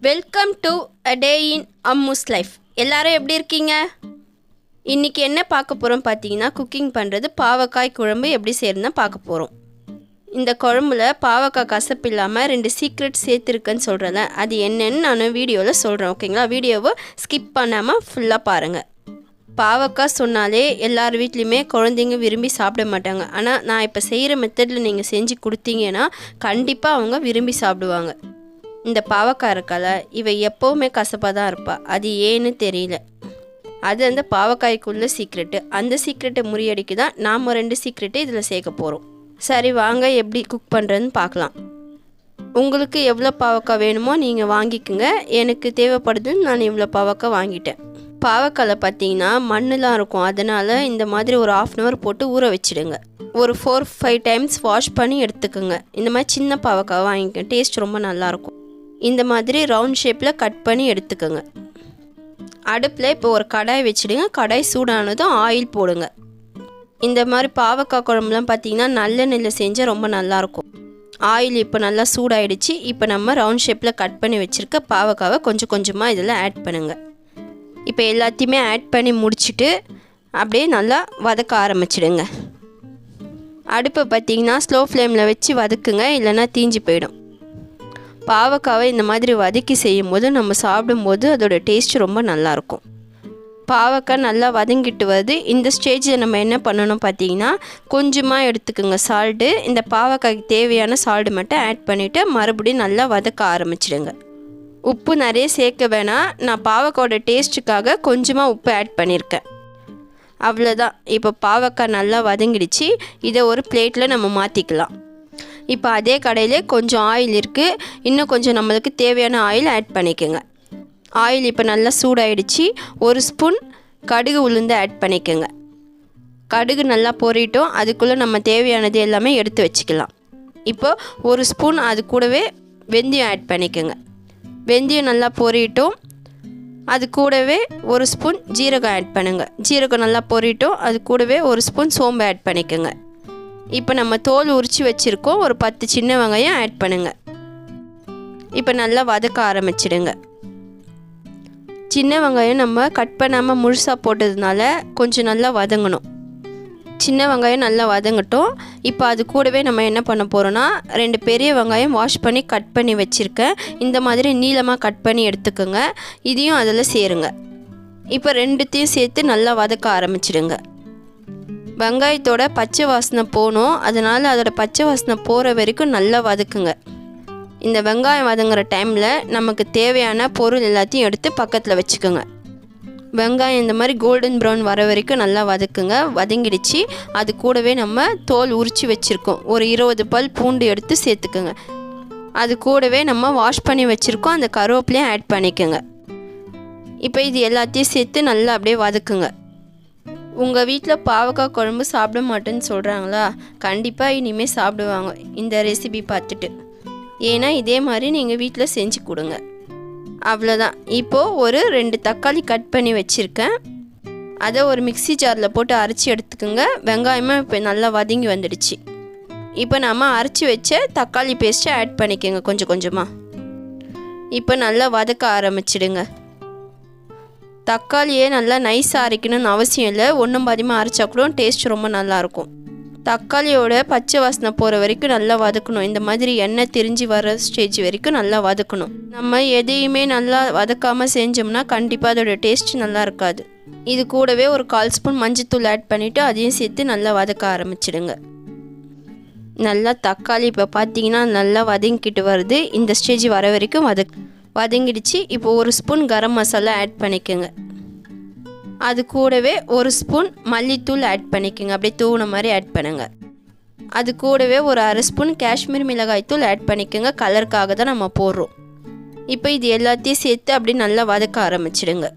Welcome to a day in Ammu's life. எல்லாரும் எப்படி இருக்கீங்க? இன்றைக்கி என்ன பார்க்க போகிறோம் பார்த்தீங்கன்னா, குக்கிங் பண்ணுறது பாவக்காய் குழம்பு எப்படி செய்யறதுன்னு பார்க்க போகிறோம். இந்த குழம்புல பாவக்காய் கசப்பு இல்லாமல் 2 சீக்ரெட் சேர்த்துருக்குன்னு சொல்கிறேன். அது என்னன்னு நான் வீடியோவில் சொல்கிறேன், ஓகேங்களா? வீடியோவை ஸ்கிப் பண்ணாமல் ஃபுல்லாக பாருங்கள். பாவக்காய் சொன்னாலே எல்லார் வீட்லேயுமே குழந்தைங்க விரும்பி சாப்பிட மாட்டாங்க. ஆனால் நான் இப்போ செய்கிற மெத்தடில் நீங்கள் செஞ்சு கொடுத்தீங்கன்னா கண்டிப்பாக அவங்க விரும்பி சாப்பிடுவாங்க. இந்த பாவக்காய் இருக்கால, இவ எப்போவுமே கசப்பாக தான் இருப்பாள். அது ஏன்னு தெரியல. அது அந்த பாவக்காய்க்குள்ள சீக்ரெட்டு. அந்த சீக்ரெட்டை முறியடிக்கு தான் நாம் 2 சீக்ரெட்டை இதில் சேர்க்க போகிறோம். சரி, வாங்க எப்படி குக் பண்ணுறதுன்னு பார்க்கலாம். உங்களுக்கு எவ்வளோ பாவக்காய் வேணுமோ நீங்கள் வாங்கிக்கோங்க. எனக்கு தேவைப்படுதுன்னு நான் இவ்வளோ பாவக்காய் வாங்கிட்டேன். பாவக்காயில் பார்த்தீங்கன்னா மண்ணெலாம் இருக்கும். அதனால் இந்த மாதிரி ஒரு 1/2 hour போட்டு ஊற வச்சுடுங்க. ஒரு 4-5 times வாஷ் பண்ணி எடுத்துக்கோங்க. இந்த மாதிரி சின்ன பாவக்காய் வாங்கிக்கோங்க, டேஸ்ட் ரொம்ப நல்லாயிருக்கும். இந்த மாதிரி ரவுண்ட் ஷேப்பில் கட் பண்ணி எடுத்துக்கோங்க. அடுப்பில் இப்போ ஒரு கடாய் வச்சுடுங்க. கடாய் சூடானதும் ஆயில் போடுங்க. இந்த மாதிரி பாவக்காய் குழம்புலாம் பார்த்தீங்கன்னா நல்லெண்ணெயில் செஞ்சால் ரொம்ப நல்லாயிருக்கும். ஆயில் இப்போ நல்லா சூடாயிடுச்சு. இப்போ நம்ம ரவுண்ட் ஷேப்பில் கட் பண்ணி வச்சுருக்க பாவக்காவை கொஞ்சம் கொஞ்சமாக இதில் ஆட் பண்ணுங்கள். இப்போ எல்லாத்தையுமே ஆட் பண்ணி முடிச்சுட்டு அப்படியே நல்லா வதக்க ஆரம்பிச்சிடுங்க. அடுப்பை பார்த்திங்கன்னா ஸ்லோ ஃப்ளேமில் வச்சு வதக்குங்க, இல்லைன்னா தீஞ்சு போயிடும். பாவக்காவை இந்த மாதிரி வதக்கி செய்யும் போது நம்ம சாப்பிடும்போது அதோட டேஸ்ட் ரொம்ப நல்லாயிருக்கும். பாவக்காய் நல்லா வதங்கிட்டு வருது. இந்த ஸ்டேஜில் நம்ம என்ன பண்ணணும் பார்த்தீங்கன்னா, கொஞ்சமாக எடுத்துக்கோங்க சால்ட்டு. இந்த பாவக்காய்க்கு தேவையான சால்ட்டு மட்டும் ஆட் பண்ணிவிட்டு மறுபடியும் நல்லா வதக்க ஆரம்பிச்சிடுங்க. உப்பு நிறைய சேர்க்க வேணாம். நான் பாவக்காயோட டேஸ்ட்டுக்காக கொஞ்சமாக உப்பு ஆட் பண்ணியிருக்கேன், அவ்வளோதான். இப்போ பாவக்காய் நல்லா வதங்கிடுச்சு. இதை ஒரு பிளேட்டில் நம்ம மாற்றிக்கலாம். இப்போ அதே கடையிலே கொஞ்சம் ஆயில் இருக்குது. இன்னும் கொஞ்சம் நம்மளுக்கு தேவையான ஆயில் ஆட் பண்ணிக்கோங்க. ஆயில் இப்போ நல்லா சூடாயிடுச்சு. 1 ஸ்பூன் கடுகு உளுந்து ஆட் பண்ணிக்கோங்க. கடுகு நல்லா பொரிட்டோம். அதுக்குள்ளே நம்ம தேவையானது எல்லாமே எடுத்து வச்சுக்கலாம். இப்போ 1 ஸ்பூன் அது கூடவே வெந்தயம் ஆட் பண்ணிக்கோங்க. வெந்தயம் நல்லா பொரிட்டோம். அது கூடவே 1 ஸ்பூன் ஜீரகம் ஆட் பண்ணுங்கள். ஜீரகம் நல்லா பொரிட்டோம். அது கூடவே 1 ஸ்பூன் சோம்பு ஆட் பண்ணிக்கோங்க. இப்போ நம்ம தோல் உரித்து வச்சுருக்கோம். ஒரு 10 சின்ன வெங்காயம் ஆட் பண்ணுங்கள். இப்போ நல்லா வதக்க ஆரம்பிச்சிடுங்க. சின்ன வெங்காயம் நம்ம கட் பண்ணாமல் முழுசாக போட்டதுனால கொஞ்சம் நல்லா வதங்கணும். சின்ன வெங்காயம் நல்லா வதங்கட்டும். இப்போ அது கூடவே நம்ம என்ன பண்ண போகிறோன்னா, 2 பெரிய வெங்காயம் வாஷ் பண்ணி கட் பண்ணி வச்சுருக்கேன். இந்த மாதிரி நீளமாக கட் பண்ணி எடுத்துக்கோங்க. இதையும் அதில் சேருங்க. இப்போ 2த்தையும் சேர்த்து நல்லா வதக்க ஆரம்பிச்சிடுங்க. வெங்காயத்தோட பச்சை வாசனை போகணும். அதனால் அதோட பச்சை வாசனை போகிற வரைக்கும் நல்லா வதக்குங்க. இந்த வெங்காயம் வதங்குற டைமில் நமக்கு தேவையான பொருள் எல்லாத்தையும் எடுத்து பக்கத்தில் வச்சுக்கோங்க. வெங்காயம் இந்த மாதிரி கோல்டன் ப்ரௌன் வர வரைக்கும் நல்லா வதக்குங்க. வதங்கிடுச்சு. அது கூடவே நம்ம தோல் உரித்து வச்சுருக்கோம். ஒரு 20 பல் பூண்டு எடுத்து சேர்த்துக்குங்க. அது கூடவே நம்ம வாஷ் பண்ணி வச்சுருக்கோம். அந்த கருவேப்பிலையும் ஆட் பண்ணிக்கோங்க. இப்போ இது எல்லாத்தையும் சேர்த்து நல்லா அப்படியே வதக்குங்க. உங்கள் வீட்டில் பாவக்காய் குழம்பு சாப்பிட மாட்டேன்னு சொல்கிறாங்களா? கண்டிப்பாக இனிமேல் சாப்பிடுவாங்க இந்த ரெசிபி பார்த்துட்டு. ஏன்னா இதே மாதிரி நீங்கள் வீட்டில் செஞ்சு கொடுங்க. அவ்வளோதான். இப்போது ஒரு 2 தக்காளி கட் பண்ணி வச்சுருக்கேன். அதை ஒரு மிக்ஸி ஜாரில் போட்டு அரைச்சி எடுத்துக்கோங்க. வெங்காயமாக இப்போ நல்லா வதங்கி வந்துடுச்சு. இப்போ நம்ம அரைச்சி வச்ச தக்காளி பேஸ்ட்டை ஆட் பண்ணிக்கோங்க கொஞ்சம் கொஞ்சமாக. இப்போ நல்லா வதக்க ஆரம்பிச்சிடுங்க. தக்காளியே நல்லா நைஸாக அரைக்கணும்னு அவசியம் இல்லை. ஒன்றும் பாதியமாக அரைச்சா கூட டேஸ்ட் ரொம்ப நல்லாயிருக்கும். தக்காளியோட பச்சை வாசனை போகிற வரைக்கும் நல்லா வதக்கணும். இந்த மாதிரி எண்ணெய் திரிஞ்சு வர ஸ்டேஜ் வரைக்கும் நல்லா வதக்கணும். நம்ம எதையுமே நல்லா வதக்காமல் செஞ்சோம்னா கண்டிப்பாக அதோட டேஸ்ட் நல்லா இருக்காது. இது கூடவே ஒரு 1/4 ஸ்பூன் மஞ்சத்தூள் ஆட் பண்ணிவிட்டு அதையும் சேர்த்து நல்லா வதக்க ஆரம்பிச்சிடுங்க. நல்லா தக்காளி இப்போ பார்த்தீங்கன்னா நல்லா வதங்கிக்கிட்டு வருது. இந்த ஸ்டேஜ் வர வரைக்கும் வதங்கிடுச்சு. இப்போ 1 ஸ்பூன் கரம் மசாலா ஆட் பண்ணிக்கோங்க. அது கூடவே 1 ஸ்பூன் மல்லித்தூள் ஆட் பண்ணிக்கோங்க. அப்படியே தூண மாதிரி ஆட் பண்ணுங்கள். அது கூடவே ஒரு 1/2 ஸ்பூன் காஷ்மீர் மிளகாய் தூள் ஆட் பண்ணிக்கோங்க. கலருக்காக தான் நம்ம போடுறோம். இப்போ இது எல்லாத்தையும் சேர்த்து அப்படியே நல்லா வதக்க ஆரம்பிச்சிடுங்க.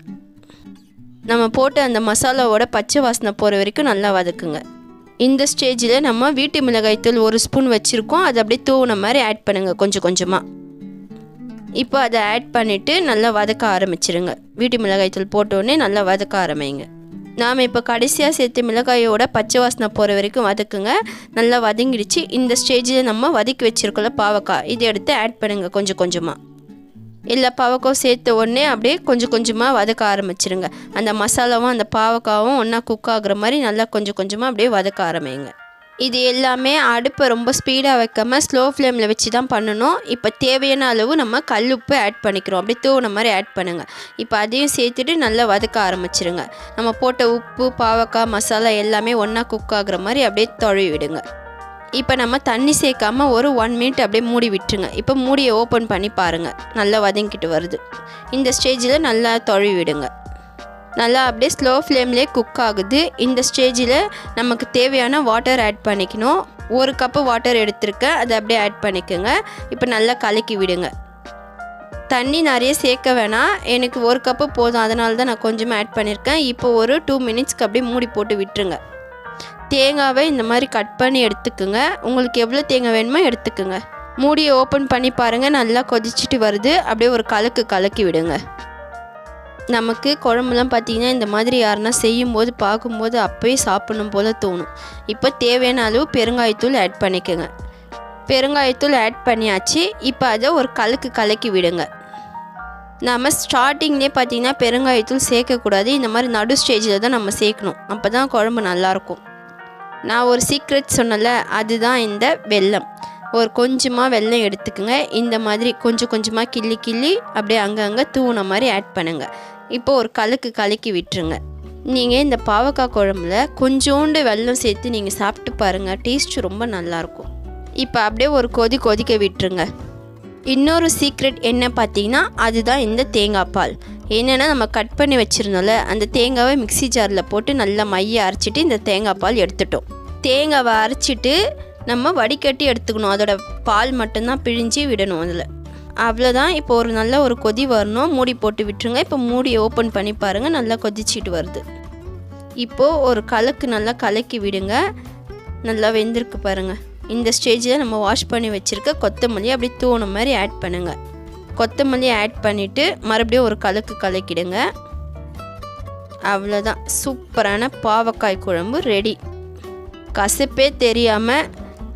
நம்ம போட்டு அந்த மசாலாவோட பச்சை வாசனை போகிற வரைக்கும் நல்லா வதக்குங்க. இந்த ஸ்டேஜில் நம்ம வீட்டு மிளகாய் தூள் 1 ஸ்பூன் வச்சுருக்கோம். அது அப்படியே தூண மாதிரி ஆட் பண்ணுங்கள் கொஞ்சம் கொஞ்சமாக. இப்போ அதை ஆட் பண்ணிவிட்டு நல்லா வதக்க ஆரம்பிச்சிடுங்க. வீட்டு மிளகாய்த்தூள் போட்டோடனே நல்லா வதக்க ஆரம்பிங்க. நாம் இப்போ கடைசியாக சேர்த்து மிளகாயோட பச்சை வாசனை போகிற வரைக்கும் வதக்குங்க. நல்லா வதங்கிடுச்சு. இந்த ஸ்டேஜில் நம்ம வதக்கி வச்சுருக்கோம்ல பாவக்காய், இதை எடுத்து ஆட் பண்ணுங்கள் கொஞ்சம் கொஞ்சமாக. எல்லா பாவக்காவும் சேர்த்த உடனே அப்படியே கொஞ்சம் கொஞ்சமாக வதக்க ஆரம்பிச்சிருங்க. அந்த மசாலாவும் அந்த பாவக்காவும் ஒன்றா குக் ஆகுற மாதிரி நல்லா கொஞ்சம் கொஞ்சமாக அப்படியே வதக்க ஆரம்பிங்க. இது எல்லாமே அடுப்பை ரொம்ப ஸ்பீடாக வைக்காமல் ஸ்லோ ஃப்ளேமில் வச்சு தான் பண்ணணும். இப்போ தேவையான அளவு நம்ம கல்லுப்பு ஆட் பண்ணிக்கிறோம். அப்படியே தூவுன மாதிரி ஆட் பண்ணுங்கள். இப்போ அதையும் சேர்த்துட்டு நல்லா வதக்க ஆரம்பிச்சிருங்க. நம்ம போட்ட உப்பு பாவக்காய் மசாலா எல்லாமே ஒன்றா குக் ஆகுற மாதிரி அப்படியே தொழவி விடுங்க. இப்போ நம்ம தண்ணி சேர்க்காமல் ஒரு 1 மினிட் அப்படியே மூடி விட்டுருங்க. இப்போ மூடியை ஓப்பன் பண்ணி பாருங்கள், நல்லா வதங்கிட்டு வருது. இந்த ஸ்டேஜில் நல்லா தொழவி விடுங்க. நல்லா அப்படியே ஸ்லோ ஃப்ளேம்லேயே குக் ஆகுது. இந்த ஸ்டேஜில் நமக்கு தேவையான வாட்டர் ஆட் பண்ணிக்கணும். 1 கப்பு வாட்டர் எடுத்துருக்கேன், அதை அப்படியே ஆட் பண்ணிக்கோங்க. இப்போ நல்லா கலக்கி விடுங்க. தண்ணி நிறைய சேர்க்க வேணாம், எனக்கு 1 கப்பு போதும், அதனால தான் நான் கொஞ்சமாக ஆட் பண்ணியிருக்கேன். இப்போ ஒரு 2 மினிட்ஸ்க்கு அப்படியே மூடி போட்டு விட்டுருங்க. தேங்காவை இந்த மாதிரி கட் பண்ணி எடுத்துக்குங்க. உங்களுக்கு எவ்வளோ தேங்காய் வேணுமோ எடுத்துக்குங்க. மூடியை ஓப்பன் பண்ணி பாருங்கள், நல்லா கொதிச்சுட்டு வருது. அப்படியே ஒரு கலக்கி விடுங்க. நமக்கு குழம்புலாம் பார்த்திங்கன்னா இந்த மாதிரி யாருன்னா செய்யும்போது பார்க்கும்போது அப்போயே சாப்பிடணும் போல் தோணும். இப்போ தேவையான அளவு பெருங்காயத்தூள் ஆட் பண்ணிக்கோங்க. பெருங்காயத்தூள் ஆட் பண்ணியாச்சு. இப்போ அதை ஒரு கலக்கி விடுங்க. நம்ம ஸ்டார்டிங்லேயே பார்த்திங்கன்னா பெருங்காயத்தூள் சேர்க்கக்கூடாது. இந்த மாதிரி நடு ஸ்டேஜில் தான் நம்ம சேர்க்கணும். அப்போ தான் குழம்பு நல்லாயிருக்கும். நான் ஒரு சீக்ரெட் சொன்னல, அதுதான் இந்த வெல்லம். ஒரு கொஞ்சமாக வெல்லம் எடுத்துக்கோங்க. இந்த மாதிரி கொஞ்சம் கொஞ்சமாக கிள்ளி அப்படியே அங்கங்கே தூவுன மாதிரி ஆட் பண்ணுங்கள். இப்போ ஒரு கலக்கி விட்டுருங்க. நீங்கள் இந்த பாவக்காய் குழம்புல கொஞ்சோண்டு வெல்லம் சேர்த்து நீங்கள் சாப்பிட்டு பாருங்கள், டேஸ்ட்டு ரொம்ப நல்லாயிருக்கும். இப்போ அப்படியே ஒரு கொதிக்க விட்டுருங்க. இன்னொரு சீக்ரெட் என்ன பார்த்தீங்கன்னா, அதுதான் இந்த தேங்காய் பால். என்னென்னா நம்ம கட் பண்ணி வச்சுருந்தோம்ல, அந்த தேங்காவை மிக்ஸி ஜாரில் போட்டு நல்லா மைய அரைச்சிட்டு இந்த தேங்காய் பால் எடுத்துட்டோம். தேங்காவை அரைச்சிட்டு நம்ம வடிகட்டி எடுத்துக்கணும். அதோட பால் மட்டும்தான் பிழிஞ்சி விடணும் அதில். அவ்வளோதான். இப்போ ஒரு நல்ல ஒரு கொதி வரணும், மூடி போட்டு விட்டுருங்க. இப்போ மூடியை ஓப்பன் பண்ணி பாருங்கள், நல்லா கொதிச்சிட்டு வருது. இப்போது ஒரு நல்லா கலக்கி விடுங்க. நல்லா வெந்திருக்கு பாருங்கள். இந்த ஸ்டேஜில் நம்ம வாஷ் பண்ணி வச்சுருக்க கொத்தமல்லி அப்படி தூண மாதிரி ஆட் பண்ணுங்கள். கொத்தமல்லி ஆட் பண்ணிவிட்டு மறுபடியும் ஒரு கலக்கிடுங்க. அவ்வளோதான், சூப்பரான பாவக்காய் குழம்பு ரெடி. கசப்பே தெரியாமல்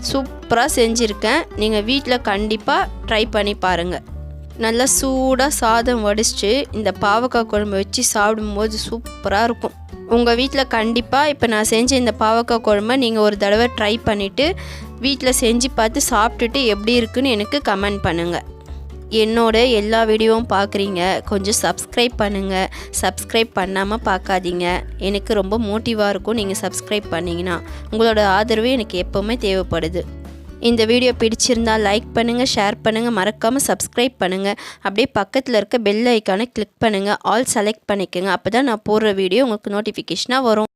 சூப்பராக செஞ்சுருக்கேன். நீங்கள் வீட்டில் கண்டிப்பாக ட்ரை பண்ணி பாருங்கள். நல்லா சூடாக சாதம் வடிச்சிட்டு இந்த பாவக்காய் குழம்பு வச்சு சாப்பிடும்போது சூப்பராக இருக்கும். உங்கள் வீட்டில் கண்டிப்பாக இப்போ நான் செஞ்ச இந்த பாவக்காய் குழம்பை நீங்கள் ஒரு தடவை ட்ரை பண்ணிவிட்டு வீட்டில் செஞ்சு பார்த்து சாப்பிட்டுட்டு எப்படி இருக்குன்னு எனக்கு கமெண்ட் பண்ணுங்கள். என்னோட எல்லா வீடியோவும் பார்க்குறீங்க, கொஞ்சம் சப்ஸ்கிரைப் பண்ணுங்கள். சப்ஸ்கிரைப் பண்ணாமல் பார்க்காதீங்க. எனக்கு ரொம்ப மோட்டிவாக இருக்கும் நீங்கள் சப்ஸ்கிரைப் பண்ணிங்கன்னா. உங்களோட ஆதரவு எனக்கு எப்போவுமே தேவைப்படுது. இந்த வீடியோ பிடிச்சிருந்தால் லைக் பண்ணுங்கள், ஷேர் பண்ணுங்கள், மறக்காமல் சப்ஸ்கிரைப் பண்ணுங்கள். அப்படியே பக்கத்தில் இருக்க பெல் ஐக்கானை கிளிக் பண்ணுங்கள், ஆல் செலக்ட் பண்ணிக்கோங்க. அப்போ தான் நான் போடுற வீடியோ உங்களுக்கு நோட்டிஃபிகேஷனாக வரும்.